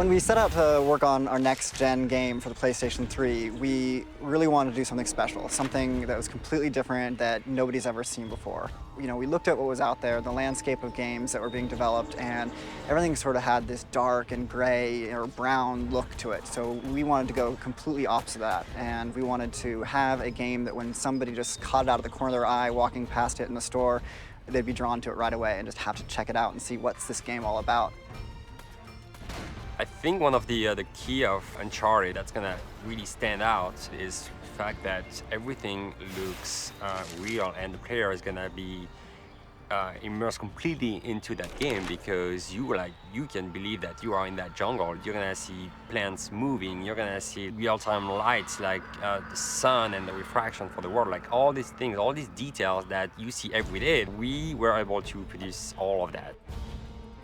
When we set out to work on our next-gen game for the PlayStation 3, we really wanted to do something special, something that was completely different that nobody's ever seen before. You know, we looked at what was out there, the landscape of games that were being developed, and everything sort of had this dark and gray or brown look to it. So we wanted to go completely opposite of that, and we wanted to have a game that when somebody just caught it out of the corner of their eye walking past it in the store, they'd be drawn to it right away and just have to check it out and see what's this game all about. I think one of the key of Uncharted that's gonna really stand out is the fact that everything looks real, and the player is gonna be immersed completely into that game because you can believe that you are in that jungle. You're gonna see plants moving. You're gonna see real-time lights like the sun and the refraction for the world, like all these things, all these details that you see every day. We were able to produce all of that.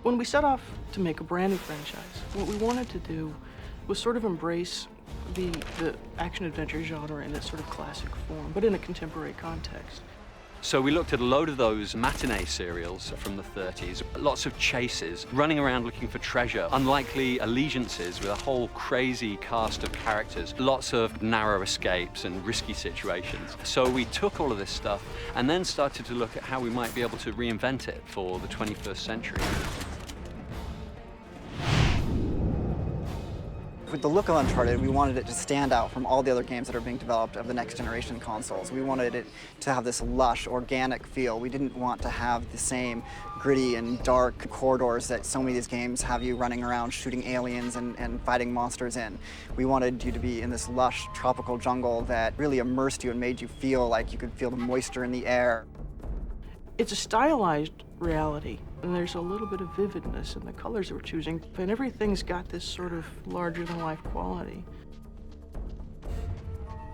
When we set off to make a brand new franchise, what we wanted to do was sort of embrace the action-adventure genre in its sort of classic form, but in a contemporary context. So we looked at a load of those matinee serials from the 30s, lots of chases, running around looking for treasure, unlikely allegiances with a whole crazy cast of characters, lots of narrow escapes and risky situations. So we took all of this stuff and then started to look at how we might be able to reinvent it for the 21st century. With the look of Uncharted, we wanted it to stand out from all the other games that are being developed of the next generation consoles. We wanted it to have this lush, organic feel. We didn't want to have the same gritty and dark corridors that so many of these games have you running around shooting aliens and fighting monsters in. We wanted you to be in this lush, tropical jungle that really immersed you and made you feel like you could feel the moisture in the air. It's a stylized reality, and there's a little bit of vividness in the colors that we're choosing, and everything's got this sort of larger-than-life quality.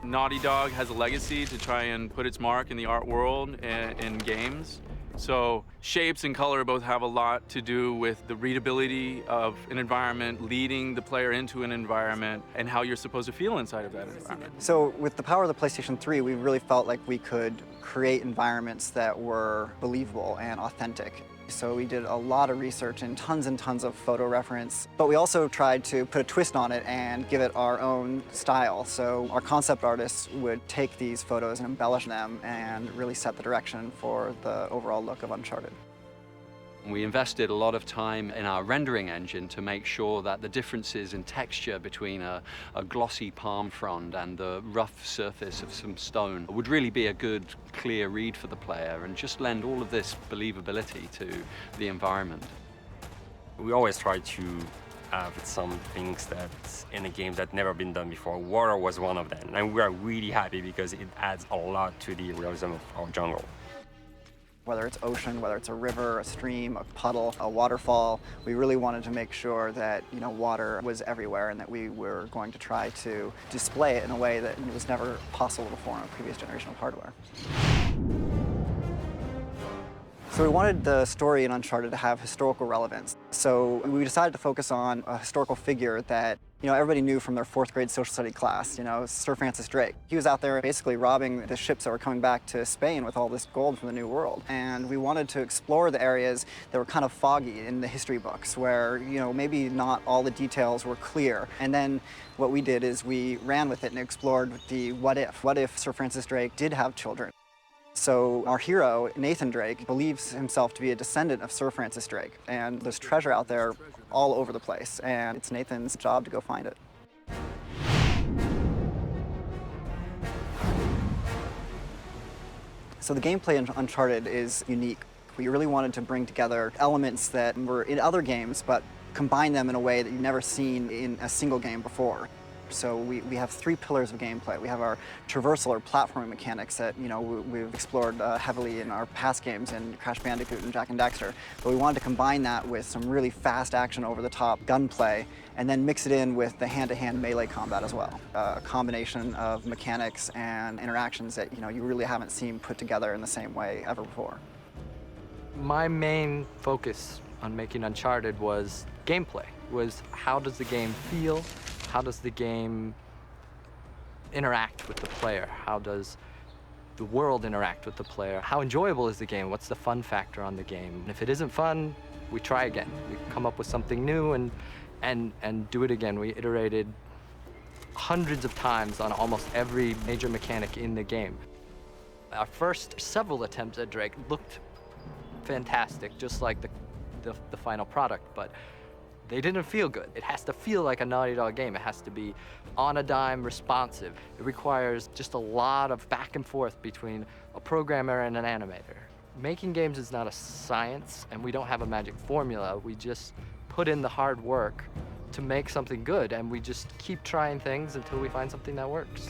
Naughty Dog has a legacy to try and put its mark in the art world and in games. So shapes and color both have a lot to do with the readability of an environment, leading the player into an environment, and how you're supposed to feel inside of that environment. So with the power of the PlayStation 3, we really felt like we could create environments that were believable and authentic. So we did a lot of research and tons of photo reference, but we also tried to put a twist on it and give it our own style. So our concept artists would take these photos and embellish them and really set the direction for the overall look of Uncharted. We invested a lot of time in our rendering engine to make sure that the differences in texture between a glossy palm frond and the rough surface of some stone would really be a good, clear read for the player and just lend all of this believability to the environment. We always try to have some things that in a game that never been done before. Water was one of them, and we are really happy because it adds a lot to the realism of our jungle. Whether it's ocean, whether it's a river, a stream, a puddle, a waterfall, we really wanted to make sure that, you know, water was everywhere and that we were going to try to display it in a way that was never possible before on a previous generation of hardware. So we wanted the story in Uncharted to have historical relevance. So we decided to focus on a historical figure that, you know, everybody knew from their 4th grade social study class, you know, Sir Francis Drake. He was out there basically robbing the ships that were coming back to Spain with all this gold from the New World. And we wanted to explore the areas that were kind of foggy in the history books where, you know, maybe not all the details were clear. And then what we did is we ran with it and explored the what if. What if Sir Francis Drake did have children? So our hero, Nathan Drake, believes himself to be a descendant of Sir Francis Drake. And there's treasure out there all over the place, and it's Nathan's job to go find it. So the gameplay in Uncharted is unique. We really wanted to bring together elements that were in other games, but combine them in a way that you've never seen in a single game before. So we have 3 pillars of gameplay. We have our traversal or platforming mechanics that, you know, we've explored heavily in our past games in Crash Bandicoot and Jak and Daxter. But we wanted to combine that with some really fast action over-the-top gunplay and then mix it in with the hand-to-hand melee combat as well. A combination of mechanics and interactions that, you know, you really haven't seen put together in the same way ever before. My main focus on making Uncharted was gameplay, was how does the game feel? How does the game interact with the player? How does the world interact with the player? How enjoyable is the game? What's the fun factor on the game? And if it isn't fun, we try again. We come up with something new and and do it again. We iterated hundreds of times on almost every major mechanic in the game. Our first several attempts at Drake looked fantastic, just like the final product, but they didn't feel good. It has to feel like a Naughty Dog game. It has to be on a dime responsive. It requires just a lot of back and forth between a programmer and an animator. Making games is not a science, and we don't have a magic formula. We just put in the hard work to make something good, and we just keep trying things until we find something that works.